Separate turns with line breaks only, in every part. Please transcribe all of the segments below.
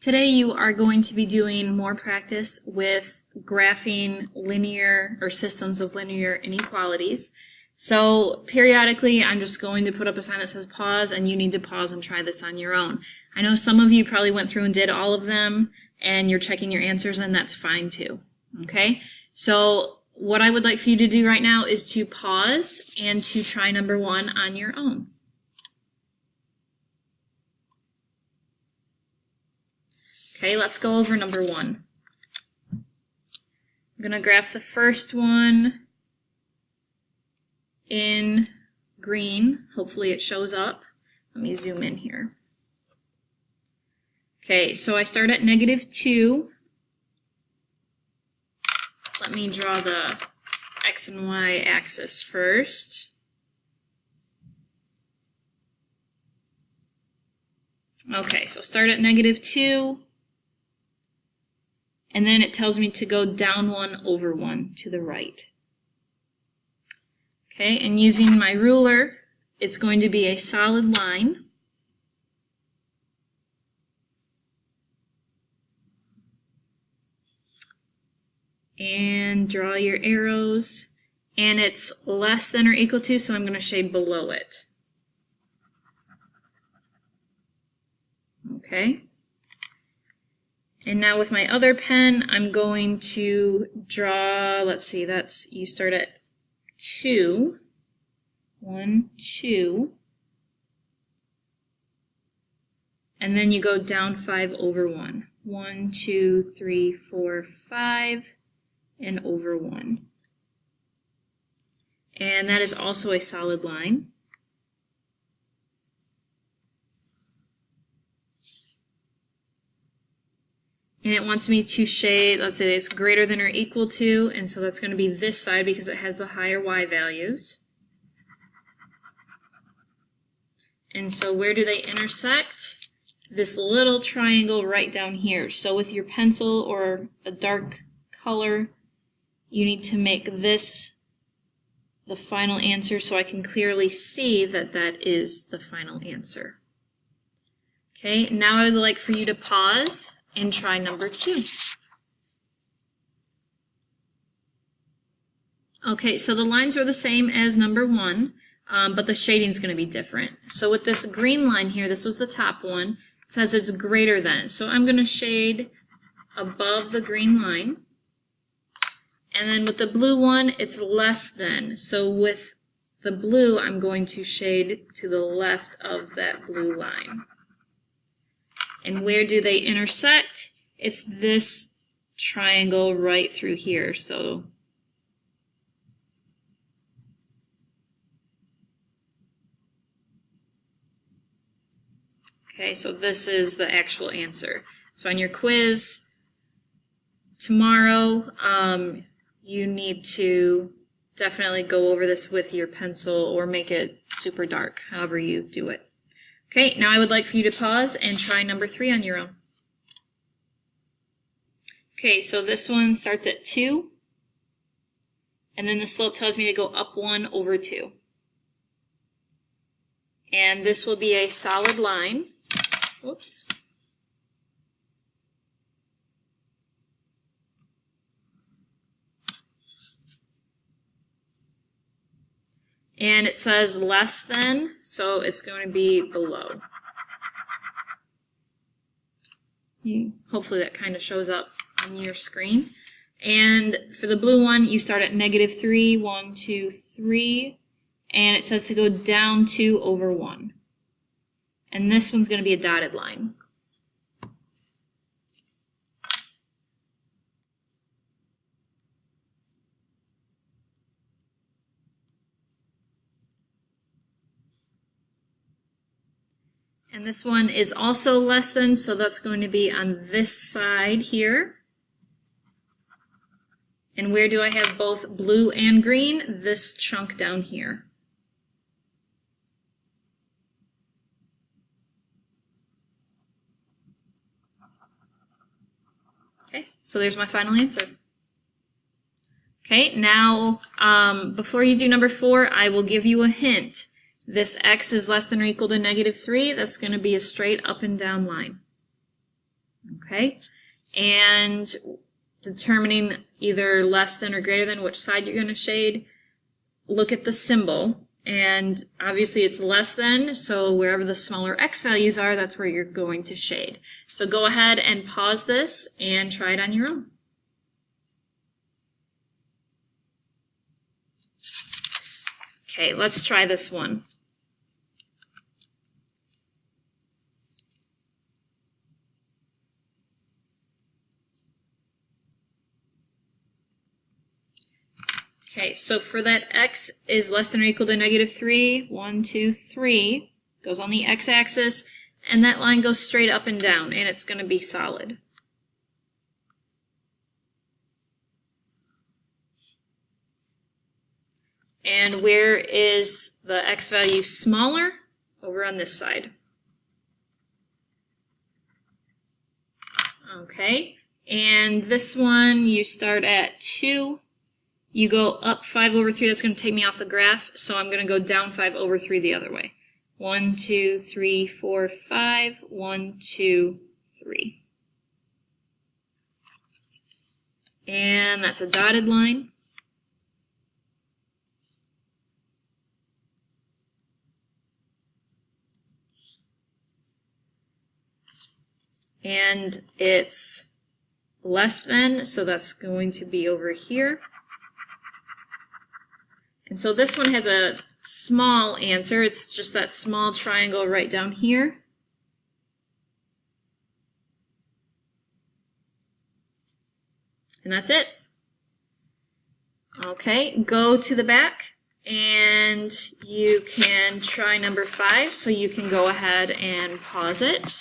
Today you are going to be doing more practice with graphing linear or systems of linear inequalities. So periodically I'm just going to put up a sign that says pause, and you need to pause and try this on your own. I know some of you probably went through and did all of them and you're checking your answers, and that's fine too. Okay? So what I would like for you to do right now is to pause and to try number 1 on your own. Okay, let's go over number 1. I'm going to graph the first one in green. Hopefully it shows up. Let me zoom in here. Okay, so I start at -2. Let me draw the X and Y axis first. Okay, so start at -2. And then it tells me to go down 1 over 1 to the right. Okay, and using my ruler, it's going to be a solid line. And draw your arrows. And it's less than or equal to, so I'm going to shade below it. Okay. And now with my other pen, I'm going to draw, let's see, you start at 2. 1, 2. And then you go down 5 over 1. 1, 2, 3, 4, 5, and over 1. And that is also a solid line. And it wants me to shade, let's say it's greater than or equal to, and so that's going to be this side because it has the higher Y values. And so where do they intersect? This little triangle right down here. So with your pencil or a dark color, you need to make this the final answer so I can clearly see that that is the final answer. Okay, now I would like for you to pause and try number 2. Okay, so the lines are the same as number 1, but the shading is going to be different. So with this green line here, this was the top one, it says it's greater than. So I'm going to shade above the green line. And then with the blue one, it's less than. So with the blue, I'm going to shade to the left of that blue line. And where do they intersect? It's this triangle right through here. So okay, so this is the actual answer. So on your quiz tomorrow, you need to definitely go over this with your pencil or make it super dark, however you do it. Okay, now I would like for you to pause and try number 3 on your own. Okay, so this one starts at 2, and then the slope tells me to go up 1 over 2. And this will be a solid line. Whoops. And it says less than, so it's going to be below. Hopefully that kind of shows up on your screen. And for the blue one, you start at -3, 1, 2, 3, and it says to go down 2 over 1. And this one's going to be a dotted line. And this one is also less than, so that's going to be on this side here. And where do I have both blue and green? This chunk down here. Okay, so there's my final answer. Okay, now before you do number 4, I will give you a hint. This x is less than or equal to -3. That's going to be a straight up and down line. Okay, and determining either less than or greater than which side you're going to shade, look at the symbol, and obviously it's less than, so wherever the smaller x values are, that's where you're going to shade. So go ahead and pause this and try it on your own. Okay, let's try this one. Okay, so for that x is less than or equal to -3, 1, 2, 3, goes on the x-axis, and that line goes straight up and down, and it's going to be solid. And where is the x value smaller? Over on this side. Okay, and this one you start at 2. You go up 5/3, that's going to take me off the graph, so I'm going to go down 5/3 the other way. 1, 2, 3, 4, 5, 1, 2, 3. And that's a dotted line. And it's less than, so that's going to be over here. And so this one has a small answer. It's just that small triangle right down here. And that's it. Okay, go to the back and you can try number 5. So you can go ahead and pause it.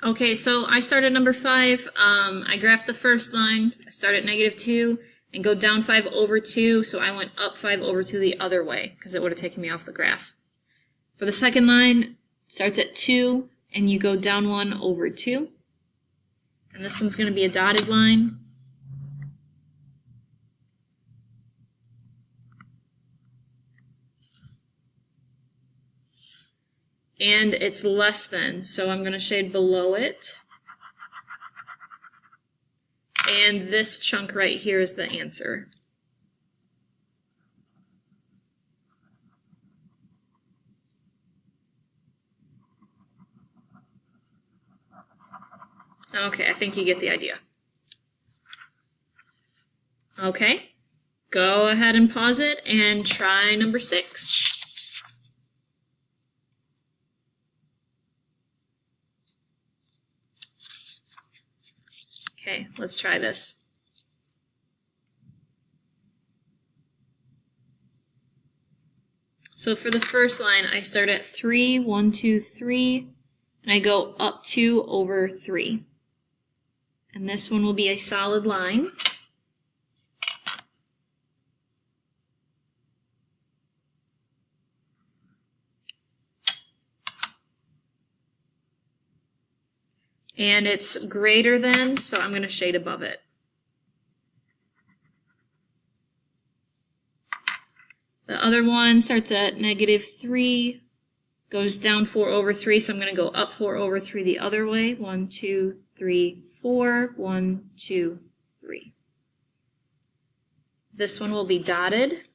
Okay, so I start at number 5. I graphed the first line. I start at -2 and go down 5/2. So I went up 5/2 the other way because it would have taken me off the graph. For the second line, starts at 2 and you go down 1/2. And this one's going to be a dotted line. And it's less than, so I'm going to shade below it. And this chunk right here is the answer. Okay, I think you get the idea. Okay, go ahead and pause it and try number 6. Okay, let's try this. So for the first line, I start at 3, 1, 2, 3, and I go up 2/3. And this one will be a solid line. And it's greater than, so I'm going to shade above it. The other one starts at -3, goes down 4/3, so I'm going to go up 4/3 the other way. 1, 2, 3, 4, 1, 2, 3. This one will be dotted.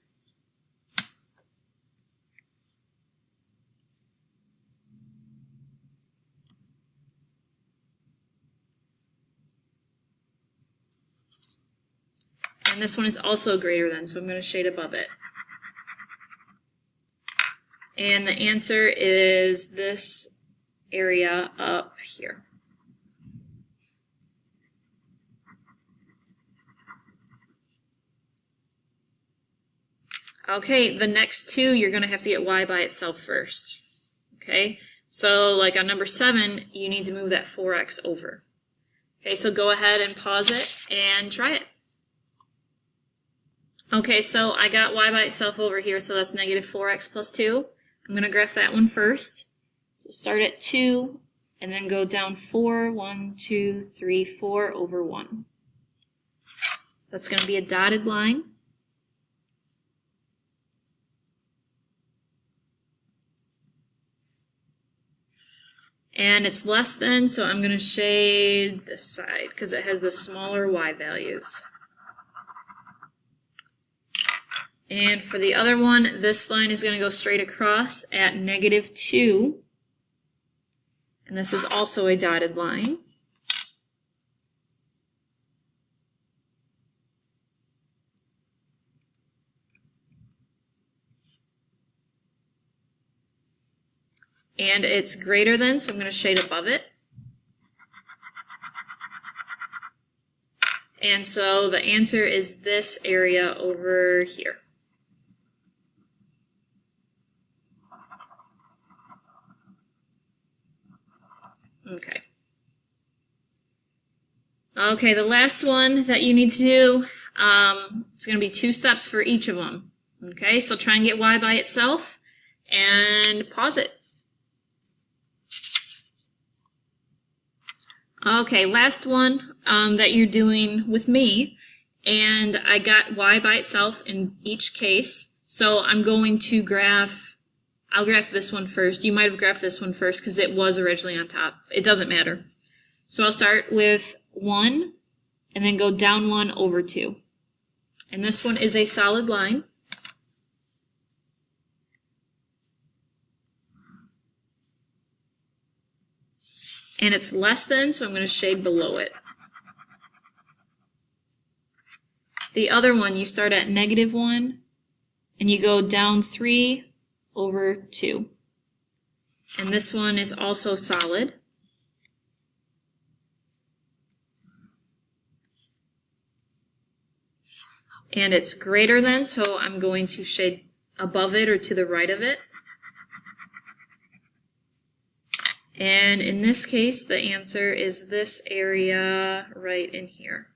And this one is also greater than, so I'm going to shade above it. And the answer is this area up here. Okay, the next two, you're going to have to get y by itself first. Okay, so like on number 7, you need to move that 4x over. Okay, so go ahead and pause it and try it. Okay, so I got y by itself over here, so that's -4x plus 2. I'm going to graph that one first. So start at 2, and then go down 4, 1, 2, 3, 4/1. That's going to be a dotted line. And it's less than, so I'm going to shade this side because it has the smaller y values. And for the other one, this line is going to go straight across at -2. And this is also a dotted line. And it's greater than, so I'm going to shade above it. And so the answer is this area over here. Okay. Okay, the last one that you need to do, it's going to be 2 steps for each of them. Okay, so try and get y by itself and pause it. Okay, last one that you're doing with me, and I got y by itself in each case, so I'm going to I'll graph this one first. You might have graphed this one first because it was originally on top. It doesn't matter. So I'll start with 1 and then go down 1 over 2. And this one is a solid line. And it's less than, so I'm going to shade below it. The other one, you start at -1 and you go down 3 over 2. And this one is also solid. And it's greater than, so I'm going to shade above it or to the right of it. And in this case, the answer is this area right in here.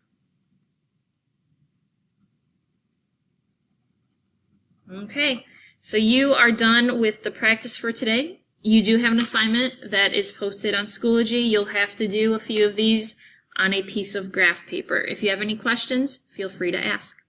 Okay, so you are done with the practice for today. You do have an assignment that is posted on Schoology. You'll have to do a few of these on a piece of graph paper. If you have any questions, feel free to ask.